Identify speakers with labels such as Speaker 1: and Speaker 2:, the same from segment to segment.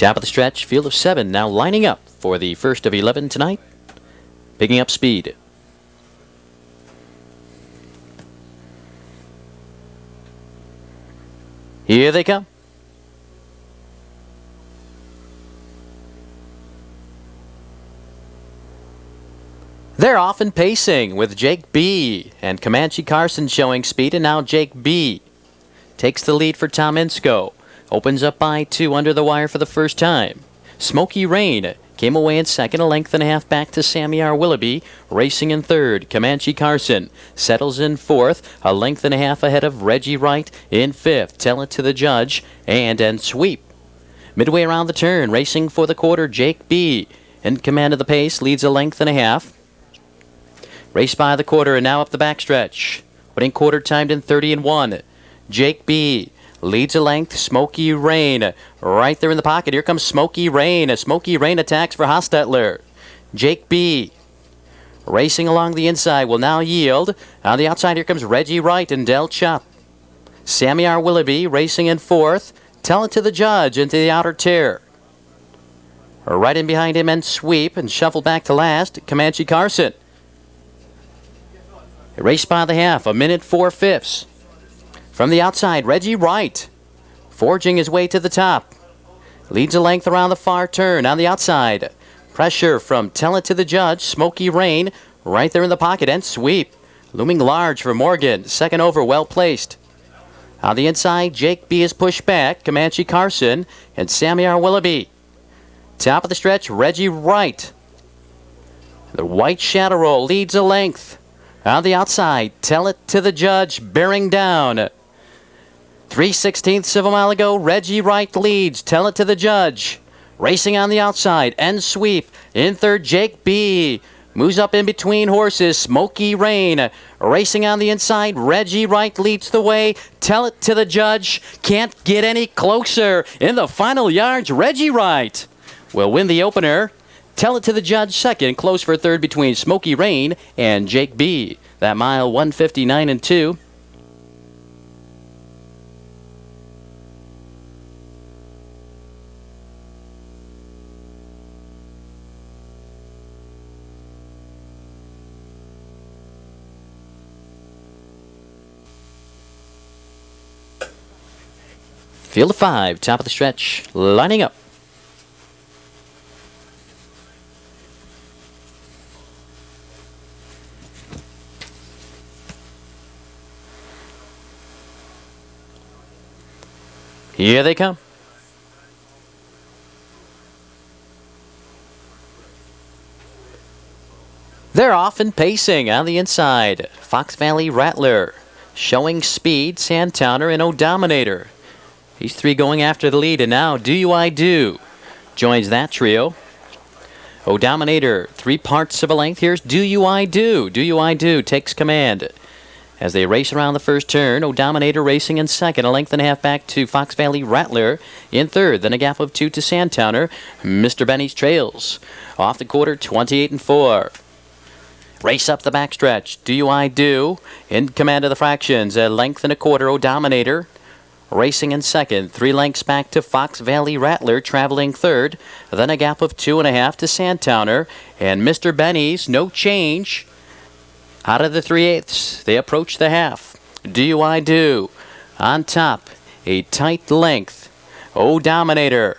Speaker 1: Top of the stretch, field of 7 now lining up for the first of 11 tonight. Picking up speed. Here they come. They're off and pacing with Jake B. and Comanche Carson showing speed, and now Jake B. takes the lead for Tom Insko. Opens up by 2 under the wire for the first time. Smoky Rain came away in second, a length and a half back to Sammy R. Willoughby. Racing in third, Comanche Carson settles in fourth, a length and a half ahead of Reggie Wright in fifth. Tell it to the judge and sweep. Midway around the turn, racing for the quarter, Jake B. in command of the pace, leads a length and a half. Race by the quarter and now up the backstretch. Winning quarter timed in 30-1. Jake B. leads a length. Smoky Rain right there in the pocket. Here comes Smoky Rain. Smoky Rain attacks for Hostetler. Jake B. racing along the inside will now yield. On the outside, here comes Reggie Wright and Del Chop. Sammy R. Willoughby racing in fourth. Tell it to the judge into the outer tier. Right in behind him and sweep and shuffle back to last, Comanche Carson. Race by the half, 1 minute 4/5. From the outside, Reggie Wright forging his way to the top. Leads a length around the far turn. On the outside, pressure from Tell It to the Judge, Smoky Rain right there in the pocket and sweep. Looming large for Morgan, second over, well placed. On the inside, Jake B is pushed back, Comanche Carson and Sammy R. Willoughby. Top of the stretch, Reggie Wright. The White Shadow Roll leads a length. On the outside, Tell It to the Judge, bearing down. 3/16 of a mile ago, Reggie Wright leads. Tell It to the Judge. Racing on the outside, and sweep. In third, Jake B. moves up in between horses. Smoky Rain racing on the inside. Reggie Wright leads the way. Tell It to the Judge. Can't get any closer. In the final yards, Reggie Wright will win the opener. Tell It to the Judge second. Close for third between Smoky Rain and Jake B. That mile 1:59-2. Field of 5, top of the stretch, lining up. Here they come. They're off and pacing on the inside. Fox Valley Rattler showing speed, Santowner and O'Dominator. These three going after the lead, and now Do You I Do joins that trio. O'Dominator, 3 parts of a length. Here's Do You I Do. Do You I Do takes command. As they race around the first turn, O'Dominator racing in second, a length and a half back to Fox Valley Rattler in third, then a gap of 2 to Santowner. Mr. Benny's trails off the quarter, 28-4. Race up the backstretch. Do You I Do in command of the fractions, a length and a quarter. O'Dominator racing in second, 3 lengths back to Fox Valley Rattler, traveling third, then a gap of 2.5 to Santowner, and Mr. Benny's no change. Out of the 3/8, they approach the half. Do You I Do on top, a tight length. O'Dominator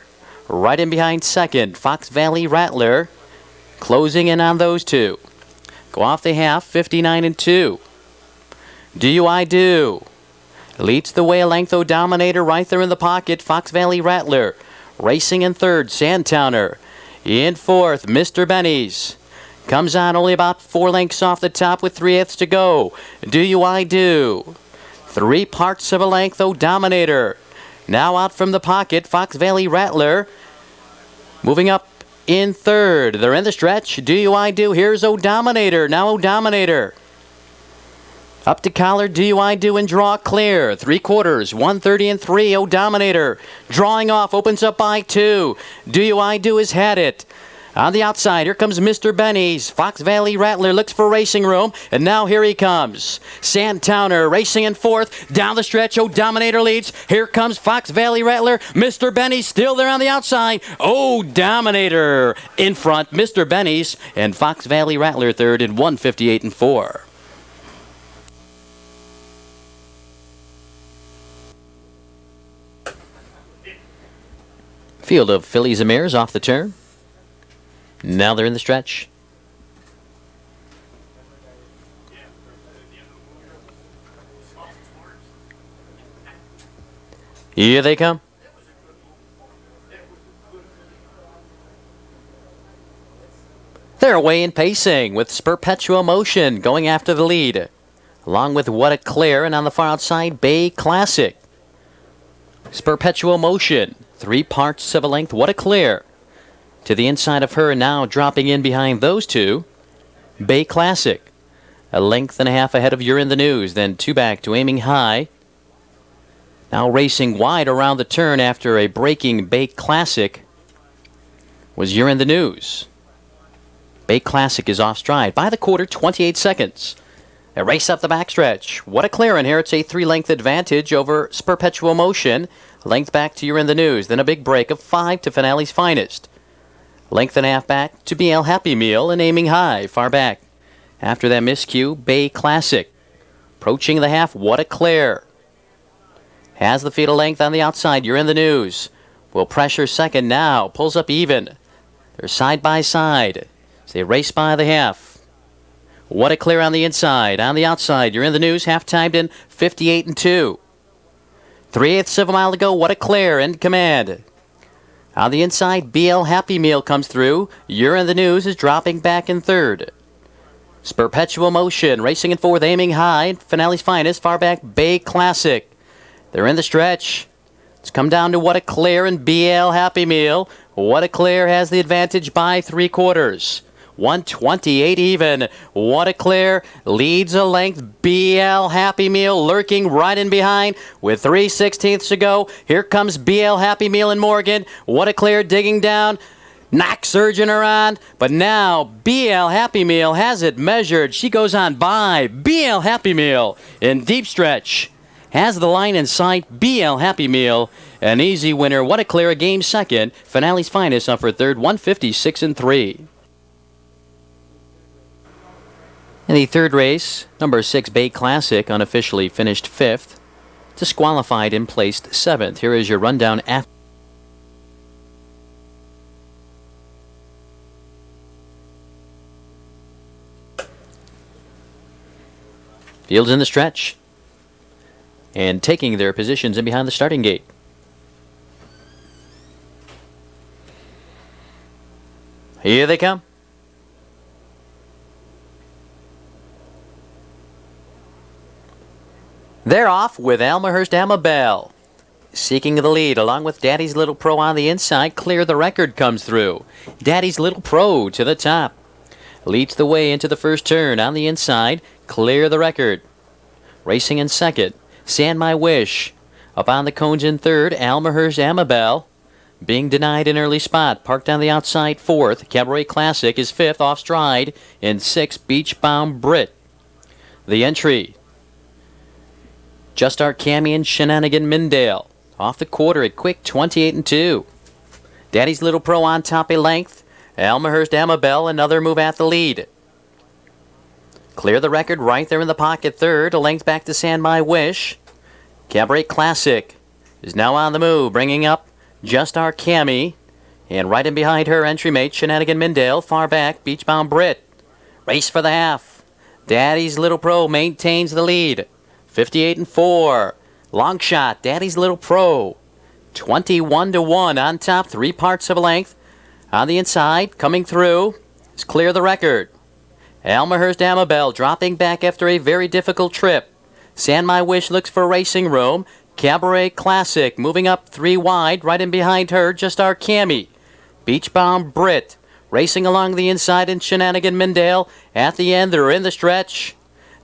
Speaker 1: right in behind second. Fox Valley Rattler closing in on those two. Go off the half, 59-2. Do You I Do leads the way, a length. O'Dominator right there in the pocket. Fox Valley Rattler racing in third. Santowner in fourth. Mr. Benny's comes on only about 4 lengths off the top with 3/8 to go. Do You I Do. 3 parts of a length. O'Dominator now out from the pocket. Fox Valley Rattler moving up in third. They're in the stretch. Do You I Do. Here's O'Dominator. Now O'Dominator up to collar. Do You I Do and draw clear. 3/4, 1:30-3. O'Dominator drawing off, opens up by 2. Do You I Do has had it. On the outside, here comes Mr. Benny's. Fox Valley Rattler looks for racing room, and now here he comes. Santowner racing in fourth. Down the stretch, Dominator leads. Here comes Fox Valley Rattler. Mr. Benny's still there on the outside. Dominator in front. Mr. Benny's and Fox Valley Rattler third in 1:58.4. Field of fillies and mares off the turn. Now they're in the stretch. Here they come. They're away in pacing with Perpetual Motion going after the lead, along with What a Claire, and on the far outside, Bay Classic. Perpetual Motion, 3 parts of a length. What a Claire. To the inside of her, now dropping in behind those two, Bay Classic. A length and a half ahead of You're in the News, then 2 back to Aiming High. Now racing wide around the turn after a breaking Bay Classic was You're in the News. Bay Classic is off stride by the quarter, 28 seconds. A race up the backstretch. What a Claire in here. It's a 3-length advantage over Perpetual Motion. A length back to You're in the News, then a big break of 5 to Finale's Finest. Length and a half back to BL Happy Meal and Aiming High, far back. After that miscue, Bay Classic. Approaching the half, What a Claire. Has the feet of length on the outside, You're in the News. Will pressure second now, pulls up even. They're side by side as they race by the half. What a Claire on the inside. On the outside, You're in the News, half timed in 58.2. 3/8 of a mile to go, What a Claire in command. On the inside, BL Happy Meal comes through. You're in the News is dropping back in third. Perpetual Motion racing in fourth, Aiming High. Finale's Finest, far back, Bay Classic. They're in the stretch. It's come down to What a Claire and BL Happy Meal. What a Claire has the advantage by 3/4. 128 even. What a Claire leads a length. BL Happy Meal lurking right in behind with 3/16 to go. Here comes BL Happy Meal and Morgan. What a Claire digging down. Knock surging around, but now BL Happy Meal has it measured. She goes on by. BL Happy Meal in deep stretch. Has the line in sight. BL Happy Meal, an easy winner. What a Claire, a game second. Finale's Finest on for third, 156.3. In the third race, number 6 Bay Classic unofficially finished 5th, disqualified and placed 7th. Here is your rundown after. Fields in the stretch and taking their positions in behind the starting gate. Here they come. They're off with Elmhurst Amabel seeking the lead along with Daddy's Little Pro on the inside. Clear the Record comes through. Daddy's Little Pro to the top. Leads the way into the first turn on the inside. Clear the Record. Racing in second. Sand My Wish. Up on the cones in third. Elmhurst Amabel being denied an early spot. Parked on the outside fourth. Cabaret Classic is fifth off stride. In sixth, Beachbound Brit. The entry. Just Our Cammy and Shenanigan Mindale. Off the quarter at quick 28.2. Daddy's Little Pro on top a length. Elmhurst Amabel another move at the lead. Clear the Record right there in the pocket third. A length back to Sand My Wish. Cabaret Classic is now on the move, bringing up Just Our Cammy. And right in behind her, entry mate Shenanigan Mindale. Far back, Beachbound Brit. Race for the half. Daddy's Little Pro maintains the lead. 58.4. Long shot. Daddy's Little Pro. 21-1 on top. 3 parts of a length. On the inside, coming through, is Clear the Record. Elmhurst Amabel dropping back after a very difficult trip. Sand My Wish looks for racing room. Cabaret Classic moving up 3 wide. Right in behind her, Just Our Cammy. Beachbound Brit racing along the inside in Shenanigan Mindale. At the end, they're in the stretch.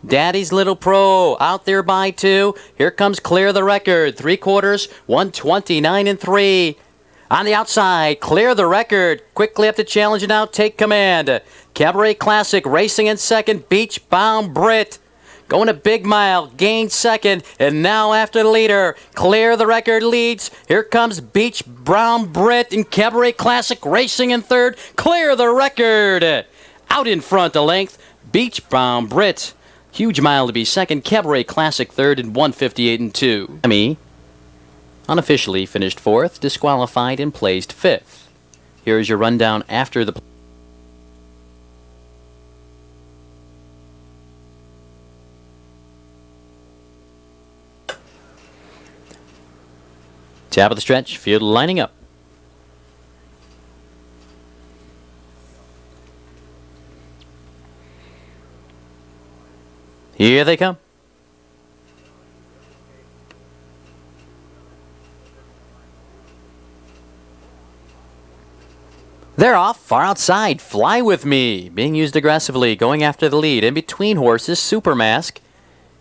Speaker 1: Daddy's Little Pro out there by 2. Here comes Clear the Record. 3/4, 129.3. On the outside, clear the record. Quickly up to challenge and now take command. Cabaret Classic racing in second. Beach Bound Brit going a big mile, gained second, and now after the leader, clear the record leads. Here comes Beach Brown Brit and Cabaret Classic racing in third. Clear the record. Out in front a length, Beach Brown Brit. Huge mile to be second, Cabaret Classic third in 1:58 and 2. Emmy unofficially finished fourth, disqualified and placed fifth. Here is your rundown after the top of the stretch, field lining up. Here they come. They're off, far outside. Fly With Me, being used aggressively, going after the lead. In between horses, Super Mask.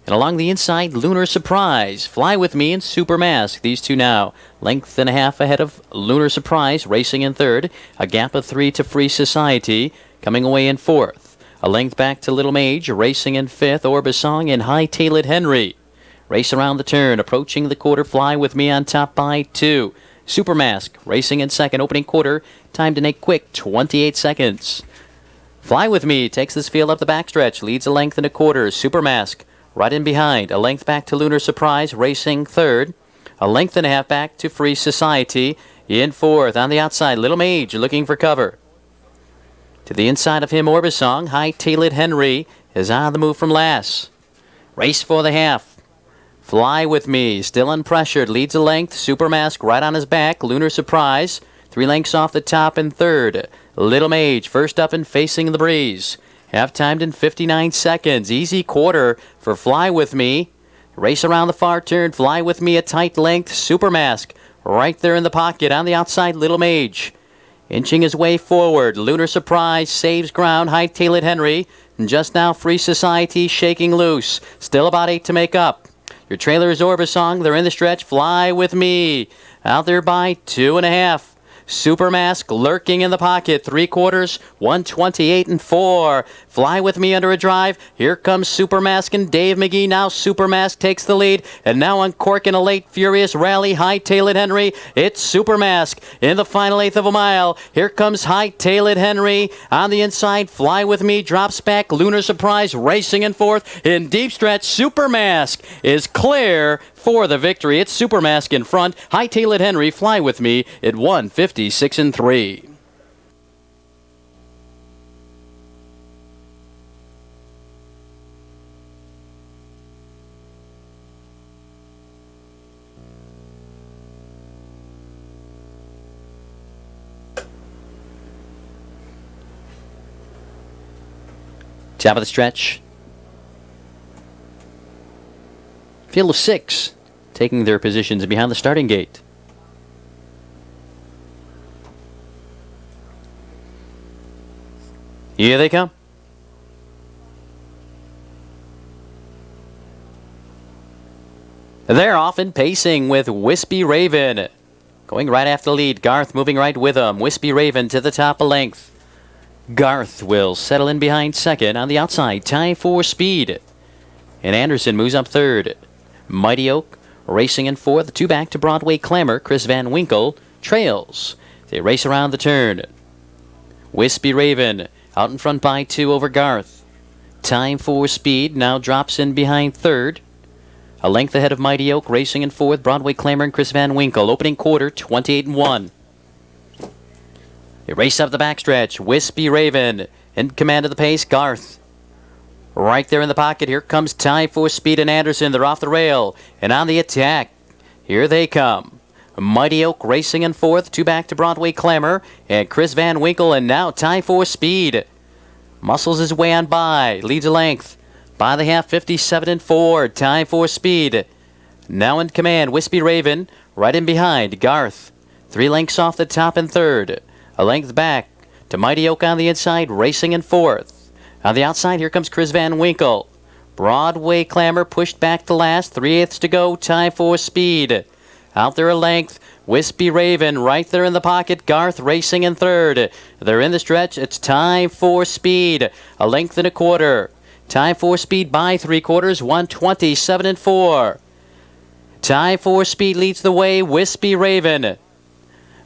Speaker 1: And along the inside, Lunar Surprise. Fly With Me and Super Mask. These two now. Length and a half ahead of Lunar Surprise, racing in third. A gap of 3 to Free Society, coming away in fourth. A length back to Little Mage, racing in fifth. Orbisong and High-Tailed Henry. Race around the turn, approaching the quarter. Fly With Me on top by 2. Super Mask racing in second, opening quarter. Time to make quick, 28 seconds. Fly With Me takes this field up the backstretch, leads a length and a quarter. Super Mask right in behind. A length back to Lunar Surprise, racing third. A length and a half back to Free Society. In fourth, on the outside, Little Mage looking for cover. To the inside of him, Orbisong. High-Tailed Henry is on the move from last. Race for the half. Fly With Me, still unpressured, leads a length. Super Mask right on his back. Lunar Surprise, 3 lengths off the top in third. Little Mage first up and facing the breeze. Half-timed in 59 seconds. Easy quarter for Fly With Me. Race around the far turn. Fly With Me a tight length. Super Mask right there in the pocket. On the outside, Little Mage inching his way forward. Lunar Surprise saves ground. High-Tailed Henry. And just now, Free Society shaking loose. Still about 8 to make up. Your trailer is Orbisong. They're in the stretch. Fly With Me out there by 2.5. Super Mask lurking in the pocket. 3/4, 1:28 and 4. Fly With Me under a drive. Here comes Super Mask and Dave McGee. Now Super Mask takes the lead. And now uncorking a late furious rally. High-Tailed Henry. It's Super Mask in the final eighth of a mile. Here comes High-Tailed Henry on the inside. Fly With Me drops back. Lunar Surprise racing in fourth. In deep stretch, Super Mask is clear for the victory. It's Super Mask in front. High-Tailed Henry, Fly With Me at 1:56 and 3. Top of the stretch. Field of 6 taking their positions behind the starting gate. Here they come. They're off and pacing with Wispy Raven. Going right after the lead. Garth moving right with them. Wispy Raven to the top of length. Garth will settle in behind second. On the outside, Time for Speed. And Anderson moves up third. Mighty Oak racing in fourth. The 2 back to Broadway Clamor. Chris Van Winkle trails. They race around the turn. Wispy Raven out in front by 2 over Garth. Time for Speed now drops in behind third. A length ahead of Mighty Oak racing in fourth. Broadway Clamor and Chris Van Winkle. Opening quarter, 28 and 1. They race up the backstretch. Wispy Raven in command of the pace. Garth right there in the pocket. Here comes Time for Speed and Anderson. They're off the rail and on the attack. Here they come. Mighty Oak racing in fourth. 2 back to Broadway Clamor and Chris Van Winkle. And now Time for Speed muscles his way on by. Leads a length by the half, 57 and 4. Time for Speed now in command. Wispy Raven right in behind. Garth 3 lengths off the top in third. A length back to Mighty Oak on the inside, racing in fourth. On the outside, here comes Chris Van Winkle. Broadway Clamor pushed back to last, 3/8 to go, Time for Speed. Out there a length, Wispy Raven right there in the pocket. Garth racing in third. They're in the stretch. It's Time for Speed. A length and a quarter. Time for Speed by 3/4. 1:27.4. Time for Speed leads the way. Wispy Raven.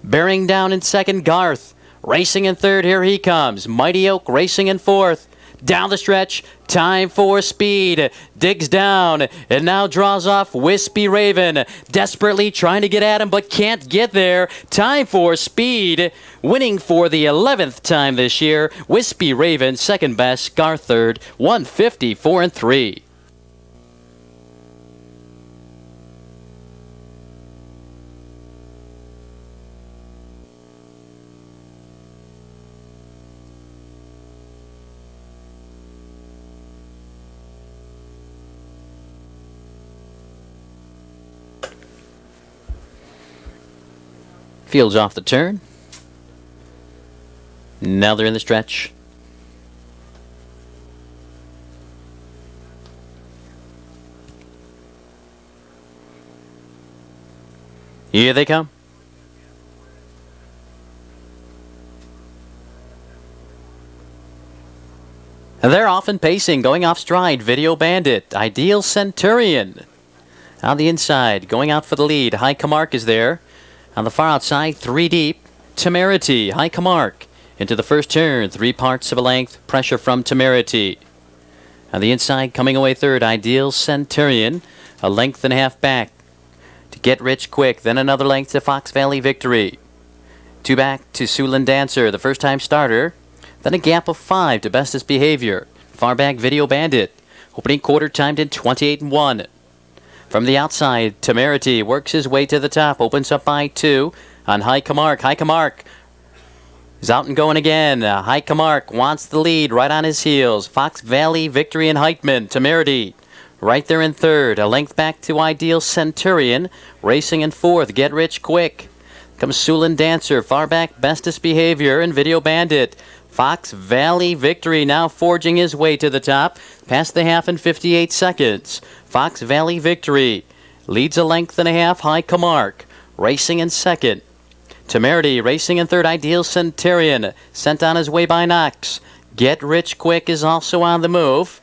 Speaker 1: Bearing down in second. Garth racing in third. Here he comes. Mighty Oak racing in fourth. Down the stretch, Time for Speed digs down and now draws off Wispy Raven. Desperately trying to get at him but can't get there. Time for Speed winning for the 11th time this year. Wispy Raven second best, Garth third, 1:54.3. Fields off the turn. Now they're in the stretch. Here they come. And they're off and pacing, going off stride. Video Bandit, Ideal Centurion. On the inside, going out for the lead. High Camargue is there. On the far outside, 3 deep, Temerity, High Camargue. Into the first turn, 3 parts of a length, pressure from Temerity. On the inside, coming away third, Ideal Centurion, a length and a half back. To Get Rich Quick, then another length to Fox Valley Victory. 2 back to Siouxland Dancer, the first time starter. Then a gap of 5 to Bestest Behavior. Far back, Video Bandit. Opening quarter timed in 28.1. From the outside, Temerity works his way to the top, opens up by 2 on High Camargue. High Camargue is out and going again. High Camargue wants the lead right on his heels. Fox Valley Victory and Heitman. Temerity right there in third. A length back to Ideal Centurion. Racing in fourth. Get Rich Quick. Comes Siouxland Dancer. Far back, Bestest Behavior and Video Bandit. Fox Valley Victory now forging his way to the top. Past the half in 58 seconds. Fox Valley Victory leads a length and a half. High Camargue racing in second. Temerity racing in third. Ideal Centurion sent on his way by Knox. Get Rich Quick is also on the move.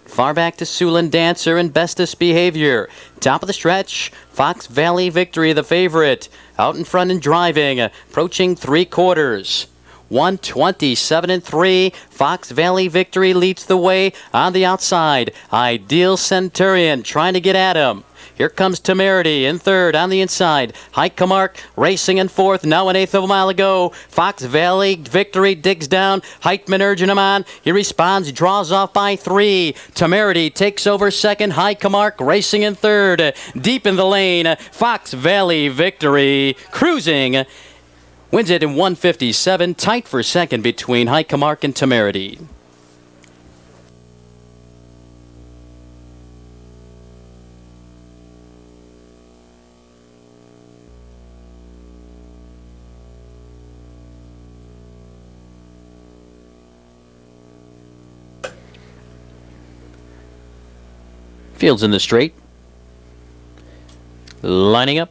Speaker 1: Far back to Siouxland Dancer and Bestest Behavior. Top of the stretch, Fox Valley Victory, the favorite. Out in front and driving, approaching 3/4. 1:27.3. Fox Valley Victory leads the way on the outside. Ideal Centurion trying to get at him. Here comes Temerity in third on the inside. High Camargue racing in fourth. Now an eighth of a mile to go. Fox Valley Victory digs down. Heitman urging him on. He responds, draws off by 3. Temerity takes over second. High Camargue racing in third. Deep in the lane. Fox Valley Victory cruising. Wins it in 1:57. Tight for second between High Camargue and Temerity. Fields in the straight. Lining up.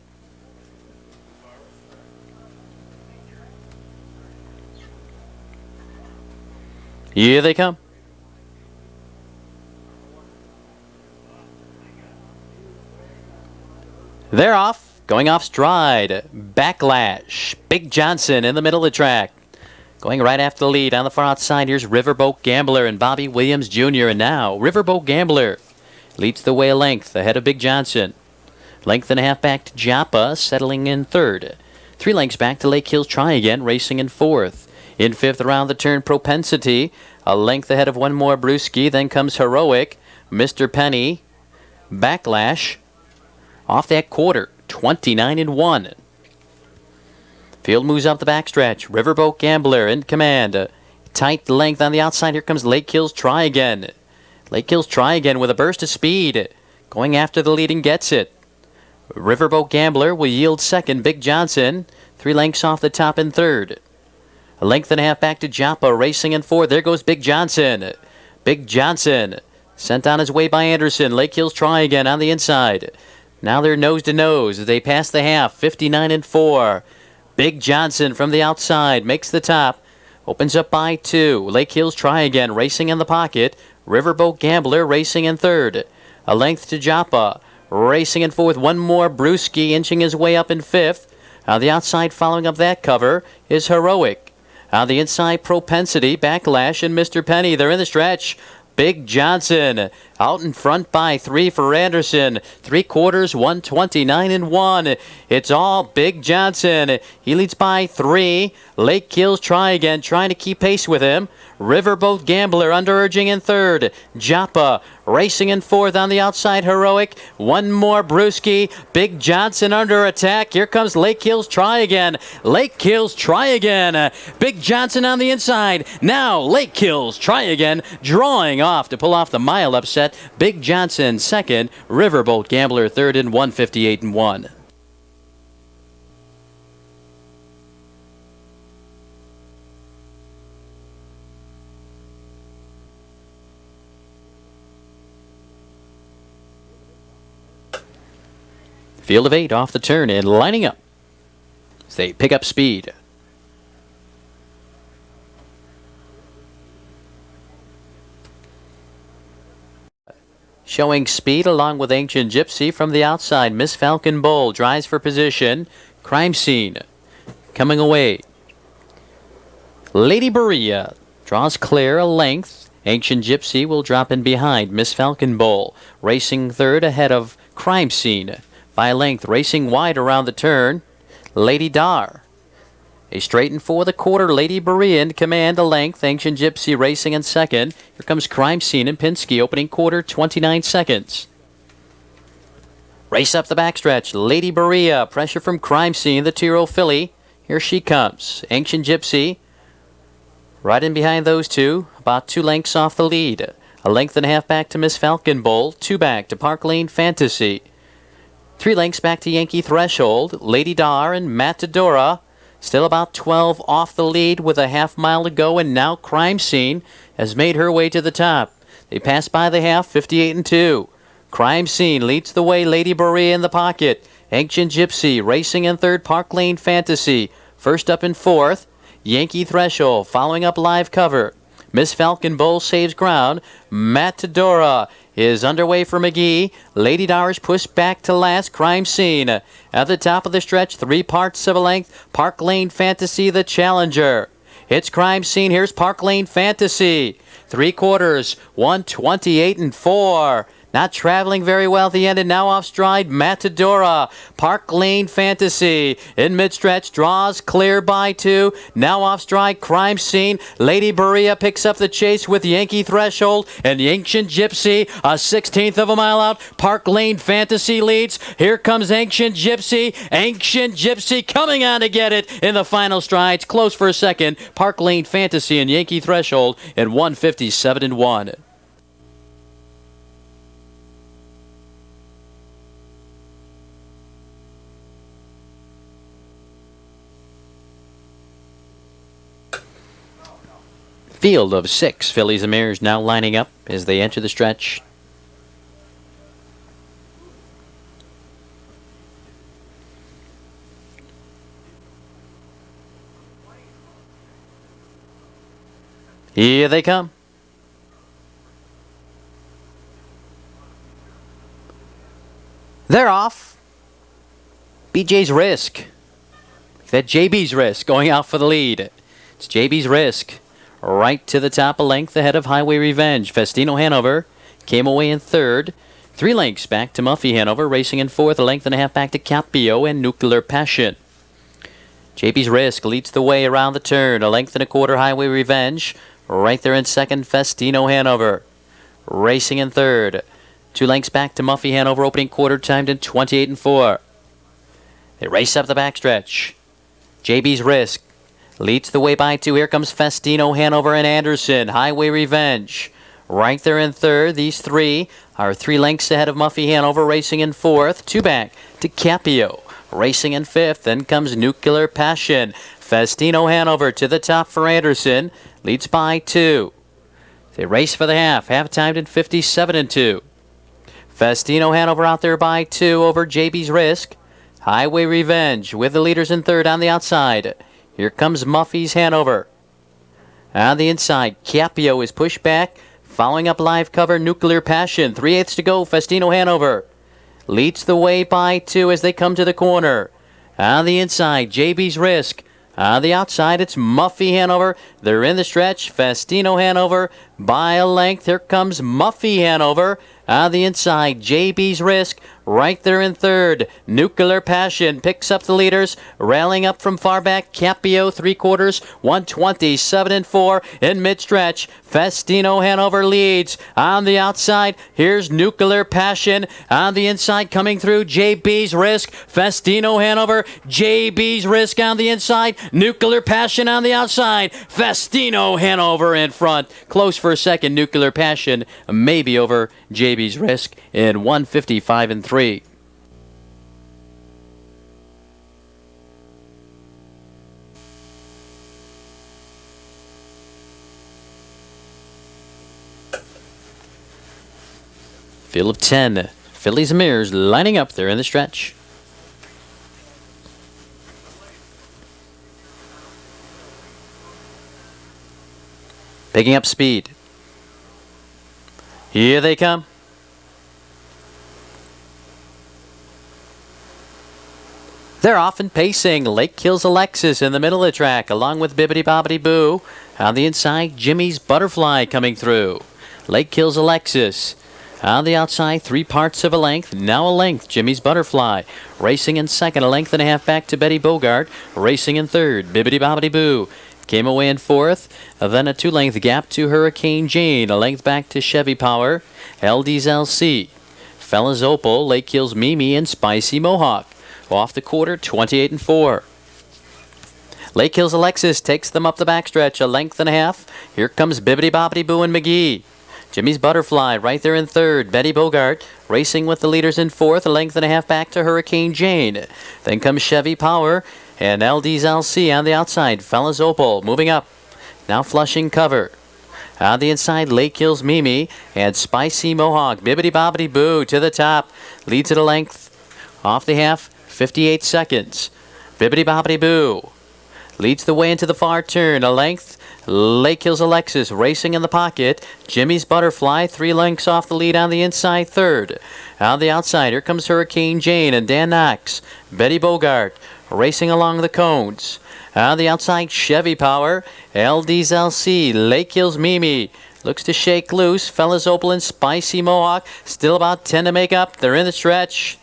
Speaker 1: Here they come. They're off, going off stride. Backlash. Big Johnson in the middle of the track. Going right after the lead on the far outside. Here's Riverboat Gambler and Bobby Williams Jr. And now Riverboat Gambler leads the way a length ahead of Big Johnson. Length and a half back to Joppa, settling in third. 3 lengths back to Lake Hills Try Again, racing in fourth. In fifth, around the turn, Propensity. A length ahead of one more Brewski. Then comes Heroic. Mr. Penny. Backlash. Off that quarter. 29.1. Field moves up the backstretch. Riverboat Gambler in command. A tight length on the outside. Here comes Lake Hills Try Again. Lake Hills Try Again with a burst of speed. Going after the lead and gets it. Riverboat Gambler will yield second. Big Johnson. 3 lengths off the top in third. A length and a half back to Joppa, racing in fourth. There goes Big Johnson. Big Johnson sent on his way by Anderson. Lake Hills Try Again on the inside. Now they're nose to nose as they pass the half, 59-4. Big Johnson from the outside makes the top. Opens up by 2. Lake Hills Try Again racing in the pocket. Riverboat Gambler racing in third. A length to Joppa. Racing in fourth. One more Brewski inching his way up in fifth. On the outside following up that cover is Heroic. On the inside, Propensity, Backlash, and Mr. Penny. They're in the stretch. Big Johnson out in front by 3 for Anderson. 3/4, 129-1. It's all Big Johnson. He leads by 3. Lake Hills Try Again, trying to keep pace with him. Riverboat Gambler underurging in third. Joppa racing in fourth on the outside. Heroic. One more Brewski. Big Johnson under attack. Here comes Lake Hills Try Again. Lake Hills Try Again. Big Johnson on the inside. Now Lake Hills Try Again drawing off to pull off the mile upset. Big Johnson second. Riverboat Gambler third in 158-1. Field of 8 off the turn and lining up as they pick up speed. Showing speed along with Ancient Gypsy from the outside. Miss Falcon Bowl drives for position. Crime Scene coming away. Lady Berea draws clear a length. Ancient Gypsy will drop in behind. Miss Falcon Bowl racing third ahead of Crime Scene. By length, racing wide around the turn, Lady Dar. A straight and for the quarter, Lady Berea in command a length. Ancient Gypsy racing in second. Here comes Crime Scene and Pinsky opening quarter, 29 seconds. Race up the backstretch, Lady Berea. Pressure from Crime Scene, the Tiro filly. Here she comes. Ancient Gypsy right in behind those two, about 2 lengths off the lead. A length and a half back to Miss Falcon Bowl, 2 back to Park Lane Fantasy. 3 lengths back to Yankee Threshold. Lady Dar and Matadora still about 12 off the lead with a half mile to go, and now Crime Scene has made her way to the top. They pass by the half, 58-2. Crime Scene leads the way. Lady Berea in the pocket. Ancient Gypsy racing in third. Park Lane Fantasy first up in fourth. Yankee Threshold following up live cover. Miss Falcon Bowl saves ground. Matadora is underway for McGee. Lady Dar pushed back to last. Crime Scene at the top of the stretch. 3 parts of a length. Park Lane Fantasy the challenger. It's Crime Scene. Here's Park Lane Fantasy. 3/4, 128-4. Not traveling very well at the end, and now off stride, Matadora. Park Lane Fantasy in mid-stretch, draws clear by 2. Now off stride, Crime Scene. Lady Berea picks up the chase with Yankee Threshold, and Ancient Gypsy, a 16th of a mile out. Park Lane Fantasy leads. Here comes Ancient Gypsy. Ancient Gypsy coming on to get it in the final strides. Close for a second. Park Lane Fantasy and Yankee Threshold in 157-1. Field of 6 fillies and mares now lining up as they enter the stretch. Here they come. They're off. BJ's Risk. That JB's Risk going out for the lead. It's JB's Risk. Right to the top, a length ahead of Highway Revenge. Festino Hanover came away in third. 3 lengths back to Muffy Hanover, racing in fourth. A length and a half back to Capio and Nuclear Passion. JB's Risk leads the way around the turn. A length and a quarter, Highway Revenge. Right there in second, Festino Hanover. Racing in third. 2 lengths back to Muffy Hanover, opening quarter timed in 28-4. They race up the backstretch. JB's Risk leads the way by 2. Here comes Festino Hanover and Anderson. Highway Revenge right there in third. These 3 are 3 lengths ahead of Muffy Hanover, racing in fourth. 2 back to Capio, racing in fifth. Then comes Nuclear Passion. Festino Hanover to the top for Anderson. Leads by 2. They race for the half. Half timed in 57-2. Festino Hanover out there by 2 over JB's Risk. Highway Revenge with the leaders in third on the outside. Here comes Muffy's Hanover. On the inside, Capio is pushed back. Following up live cover, Nuclear Passion. 3/8 to go, Festino Hanover leads the way by 2 as they come to the corner. On the inside, JB's Risk. On the outside, it's Muffy Hanover. They're in the stretch. Festino Hanover by a length. Here comes Muffy Hanover. On the inside, JB's Risk. Right there in third. Nuclear Passion picks up the leaders. Rallying up from far back, Capio 3/4. 127-4 in mid-stretch. Festino Hanover leads. On the outside, here's Nuclear Passion. On the inside, coming through, JB's Risk. Festino Hanover. JB's Risk on the inside. Nuclear Passion on the outside. Festino Hanover in front. Close for a second. Nuclear Passion maybe over JB's Risk in 155-3. Field of 10. Fillies and Mirrors lining up there in the stretch. Picking up speed. Here they come. They're off and pacing. Lake Kills Alexis in the middle of the track, along with Bibbidi Bobbidi Boo. On the inside, Jimmy's Butterfly coming through. Lake Kills Alexis. On the outside, 3 parts of a length. Now a length, Jimmy's Butterfly. Racing in second, a length and a half back to Betty Bogart. Racing in third, Bibbidi Bobbidi Boo. Came away in fourth. Then a 2-length gap to Hurricane Jane. A length back to Chevy Power. LD's LC. Fella's Opal, Lake Kills Mimi, and Spicy Mohawk. Off the quarter, 28-4. Lake Hills Alexis takes them up the backstretch, a length and a half. Here comes Bibbidi Bobbidi Boo and McGee. Jimmy's Butterfly right there in third. Betty Bogart racing with the leaders in fourth, a length and a half back to Hurricane Jane. Then comes Chevy Power and LD's LC on the outside. Fella's Opal moving up. Now Flushing Cover. On the inside, Lake Hills Mimi and Spicy Mohawk. Bibbidi Bobbidi Boo to the top. Leads at a length. Off the half. 58 seconds. Bibbidi Bobbidi Boo leads the way into the far turn. A length. Lake Hills Alexis racing in the pocket. Jimmy's Butterfly 3 lengths off the lead on the inside third. On the outside, here comes Hurricane Jane and Dan Knox. Betty Bogart racing along the cones. On the outside, Chevy Power. LD's LC. Lake Hills Mimi looks to shake loose. Fella's Opal and Spicy Mohawk. Still about 10 to make up. They're in the stretch.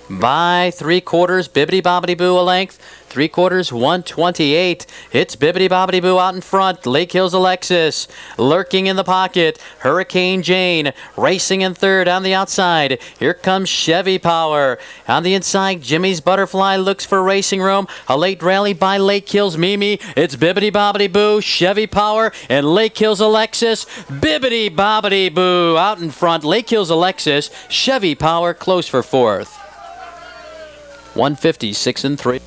Speaker 1: By 3/4, Bibbidi Bobbidi Boo a length. 3/4, 128. It's Bibbidi Bobbidi Boo out in front. Lake Hills Alexis lurking in the pocket. Hurricane Jane racing in third on the outside. Here comes Chevy Power. On the inside, Jimmy's Butterfly looks for racing room. A late rally by Lake Hills Mimi. It's Bibbidi Bobbidi Boo, Chevy Power, and Lake Hills Alexis. Bibbidi Bobbidi Boo out in front. Lake Hills Alexis. Chevy Power close for fourth. 156-3.